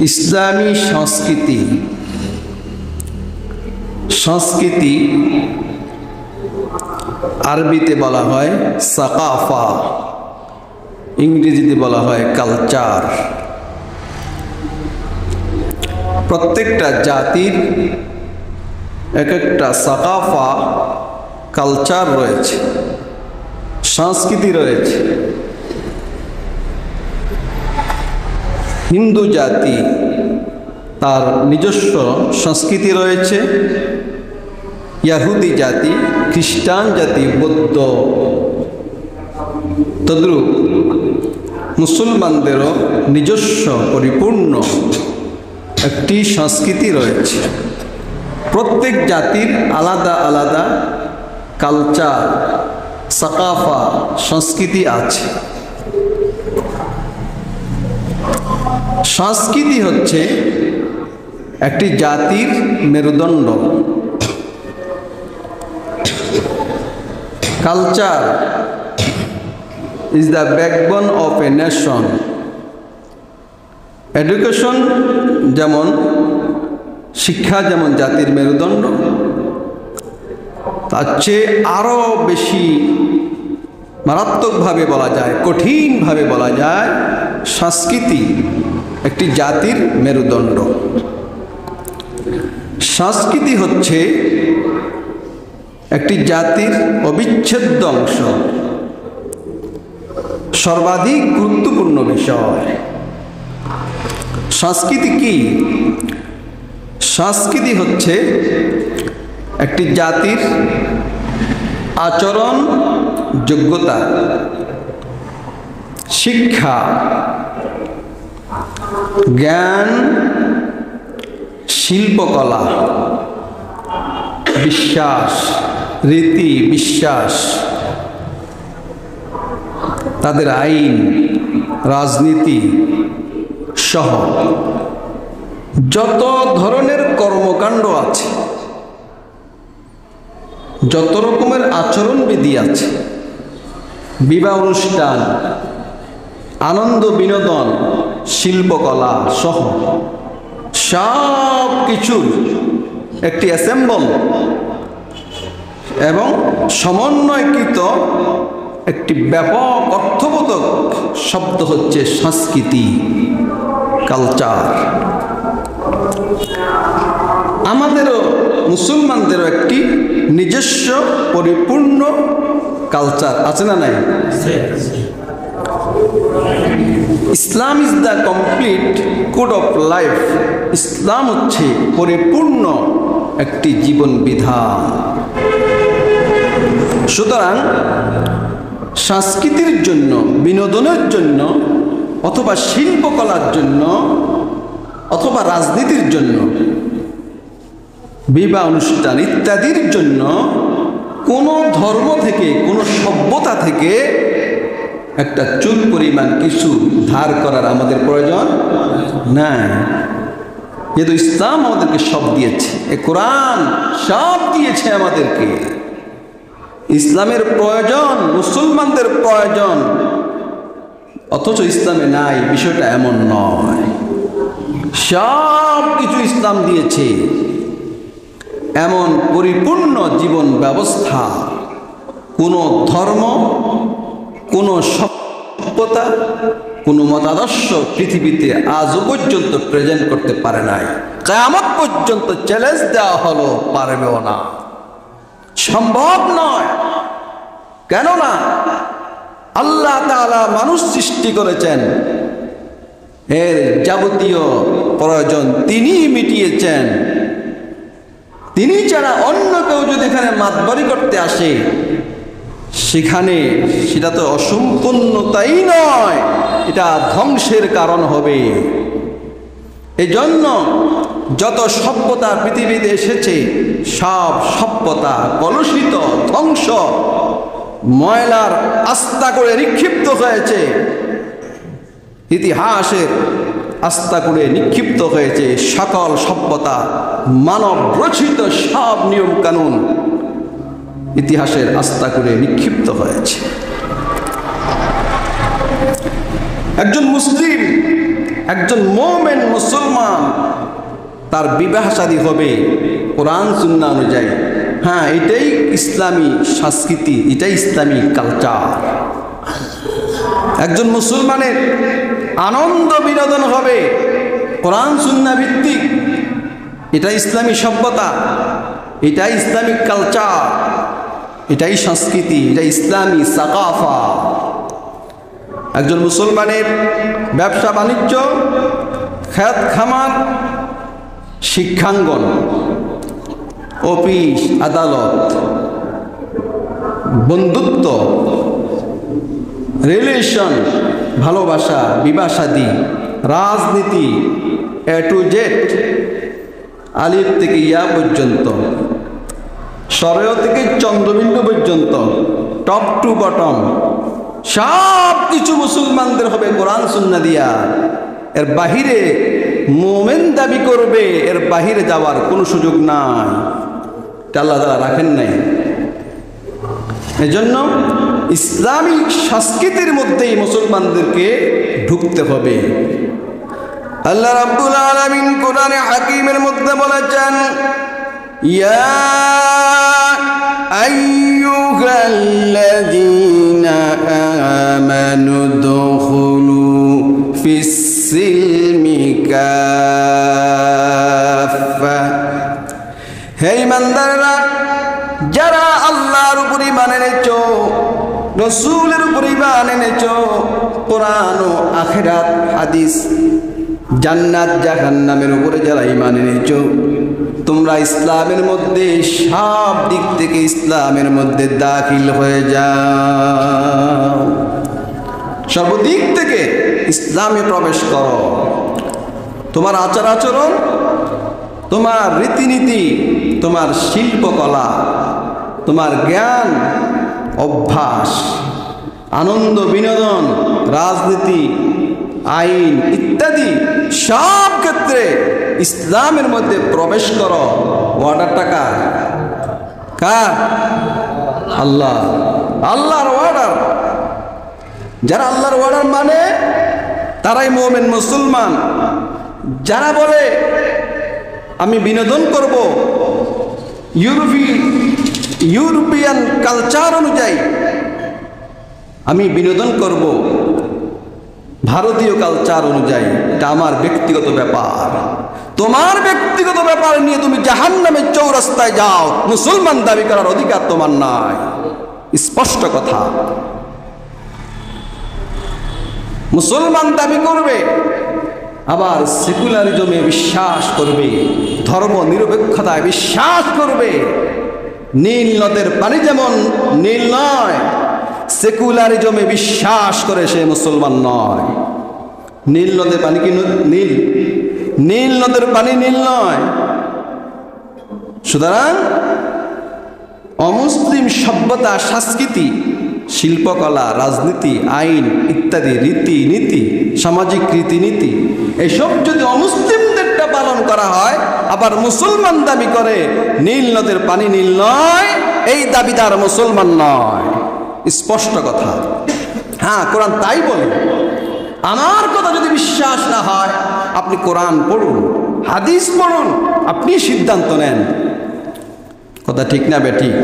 ইসলামী সংস্কৃতি সংস্কৃতি আরবিতে বলা হয় সাকাফা, ইংরেজিতে বলা হয় কালচার। প্রত্যেকটা জাতির এক একটা সাকাফা, কালচার রয়েছে, সংস্কৃতি রয়েছে। হিন্দু জাতি তার নিজস্ব সংস্কৃতি রয়েছে, ইহুদি জাতি, খ্রিস্টান জাতি, বৌদ্ধ, তদ্রূপ মুসলমানদেরও নিজস্ব পরিপূর্ণ একটি সংস্কৃতি রয়েছে। প্রত্যেক জাতির আলাদা আলাদা কালচার, সাকাফা, সংস্কৃতি আছে। সংস্কৃতি হচ্ছে একটি জাতির মেরুদণ্ড। Culture is the backbone of a nation. Education যেমন, শিক্ষা যেমন জাতির মেরুদণ্ড, তার চেয়ে আরও বেশি মারাত্মকভাবে বলা যায়, কঠিনভাবে বলা যায়, সংস্কৃতি একটি জাতির মেরুদণ্ড। সংস্কৃতি হচ্ছে একটি জাতির অবিচ্ছেদ্য অংশ, সর্বাধিক গুরুত্বপূর্ণ বিষয়। সংস্কৃতি কি? সংস্কৃতি হচ্ছে একটি জাতির আচরণ, যোগ্যতা, শিক্ষা, জ্ঞান, শিল্পকলা, বিশ্বাস, রীতি বিশ্বাস, তাদের আইন, রাজনীতি সহ যত ধরনের কর্মকাণ্ড আছে, যত রকমের আচরণবিধি আছে, বিবাহ অনুষ্ঠান, আনন্দ বিনোদন, শিল্পকলা সহ সব কিছুর একটি অ্যাসেম্বল এবং সমন্বয়কৃত একটি ব্যাপক অর্থবোধক শব্দ হচ্ছে সংস্কৃতি, কালচার। আমাদেরও, মুসলমানদেরও একটি নিজস্ব পরিপূর্ণ কালচার আছে না নাই? Islam is the complete code of life. ইসলাম হচ্ছে পরিপূর্ণ একটি জীবন বিধান। সুতরাং সংস্কৃতির জন্য, বিনোদনের জন্য, অথবা শিল্পকলার জন্য, অথবা রাজনীতির জন্য, বিবাহ অনুষ্ঠান ইত্যাদির জন্য কোনো ধর্ম থেকে, কোনো সভ্যতা থেকে একটা চুল পরিমাণ কিছু ধার করার আমাদের প্রয়োজন নাই। যেহেতু ইসলাম আমাদেরকে সব দিয়েছে, এ কোরআন সব দিয়েছে আমাদেরকে। ইসলামের প্রয়োজন, মুসলমানদের প্রয়োজন, অথচ ইসলামে নাই, বিষয়টা এমন নয়। সব কিছু ইসলাম দিয়েছে। এমন পরিপূর্ণ জীবন ব্যবস্থা কোনো ধর্ম, কোনো সভ্যতা, কোনো মতাদর্শ পৃথিবীতে আজও পর্যন্ত প্রেজেন্ট করতে পারে নাই। কিয়ামত পর্যন্ত চ্যালেঞ্জ দেওয়া হলো, পারবেও না, সম্ভব নয়। কেননা আল্লাহ তাআলা মানুষ সৃষ্টি করেছেন, এর যাবতীয় প্রয়োজন তিনি মিটিয়েছেন। তিনি ছাড়া অন্য কেউ যদি এখানে মাতবরি করতে আসে, সেখানে সেটা তো অসম্পূর্ণতাই নয়, এটা ধ্বংসের কারণ হবে। এজন্য যত সভ্যতা পৃথিবীতে এসেছে, সব সভ্যতা কলুষিত, ধ্বংস, ময়লার আস্থা করে নিক্ষিপ্ত হয়েছে। ইতিহাসের আস্থা করে নিক্ষিপ্ত হয়েছে সকল সভ্যতা, মানব রচিত সব নিয়ম কানুন ইতিহাসের আস্থা করে নিক্ষিপ্ত হয়েছে। একজন মুসলিম একজন মুমিন মুসলমান তার বিবাহ শাদী হবে কোরআন সুন্নাহ অনুযায়ী। হ্যাঁ, এটাই ইসলামী সংস্কৃতি, এটাই ইসলামী কালচার। একজন মুসলমানের আনন্দ বিনোদন হবে কোরআন সুন্নাহ ভিত্তিক, এটা ইসলামী সভ্যতা, এটাই ইসলামিক কালচার, এটাই সংস্কৃতি, এটা ইসলামী সাকাফা। একজন মুসলমানের ব্যবসা বাণিজ্য, খেত খামার, শিক্ষাঙ্গন, অফিস আদালত, বন্ধুত্ব, রিলেশন, ভালোবাসা, বিবাহ শাদী, রাজনীতি, এ টু জেড, আলিফ থেকে ইয়া পর্যন্ত, সরয় থেকে চন্দ্রবিন্দু পর্যন্ত, টপ টু বটম, সব কিছু মুসলমানদের হবে কোরআন সুন্নাহ দিয়া। এর বাহিরে মুমিন দাবি করবে, এর বাহিরে যাওয়ার কোনো সুযোগ নাই, আল্লাহ তাআলা রাখেন নাই। এজন্য ইসলামিক সংস্কৃতির মধ্যেই মুসলমানদেরকে ঢুকতে হবে। আল্লাহ রাব্বুল আলামিন কোরআনে হাকিমের মধ্যে বলেছেন, ইয়া আইয়ুহাল্লাযীনা আমানু দুখুলু ফিস-সিলমি কাফা। হে ঈমানদাররা, যারা আল্লাহর উপর ঈমান এনেছো, রাসূলের উপর ঈমান এনেছো, কোরআন ও আখিরাত, হাদিস, জান্নাত জাহান্নামের উপরে যারা ঈমান এনেছো, তোমরা ইসলামের মধ্যে সব দিক থেকে ইসলামের মধ্যে দাখিল হয়ে যাও, সর্বদিক থেকে ইসলামে প্রবেশ করো। তোমার আচার আচরণ, তোমার রীতিনীতি, তোমার শিল্পকলা, তোমার জ্ঞান, অভ্যাস, আনন্দ বিনোদন, রাজনীতি, আইন ইত্যাদি সব ক্ষেত্রে ইসলামের মধ্যে প্রবেশ করো। অর্ডারটা কার? কার? আল্লাহ, আল্লাহর অর্ডার। যারা আল্লাহর অর্ডার মানে তারাই মুমিন মুসলমান। যারা বলে আমি বিনোদন করব ইউরোপিয়ান কালচার অনুযায়ী, আমি বিনোদন করব ভারতীয় কালচার অনুযায়ী, এটা আমার ব্যক্তিগত ব্যাপার। তোমার ব্যক্তিগত ব্যাপার নিয়ে তুমি জাহান্নামের চৌরাস্তায় যাও, মুসলমান দাবি করার অধিকার তোমার নাই। স্পষ্ট কথা। মুসলমান দাবি করবে, আবার সেকুলারিজমে বিশ্বাস করবে, ধর্ম নিরপেক্ষতায় বিশ্বাস করবে। নীল নদের পানি যেমন নীল নয়, সেকুলারিজমে বিশ্বাস করে সে মুসলমান নয়। নীল নদের পানি কি নীল? নীল নদের পানি নীল নয়। সুতরাং অমুসলিম সভ্যতা, সংস্কৃতি, শিল্পকলা, রাজনীতি, আইন ইত্যাদি রীতিনীতি, সামাজিক রীতিনীতি, এসব যদি অমুসলিমদেরটা পালন করা হয়, আবার মুসলমান দাবি করে নীল নদের পানি নীল নয়, এই দাবিদার মুসলমান নয়। স্পষ্ট কথা। হ্যাঁ, কোরআন তাই বলে। আমার কথা যদি বিশ্বাস না হয়, আপনি কোরআন পড়ুন, হাদিস পড়ুন, আপনি সিদ্ধান্ত নেন। কথা ঠিক না বেঠিক?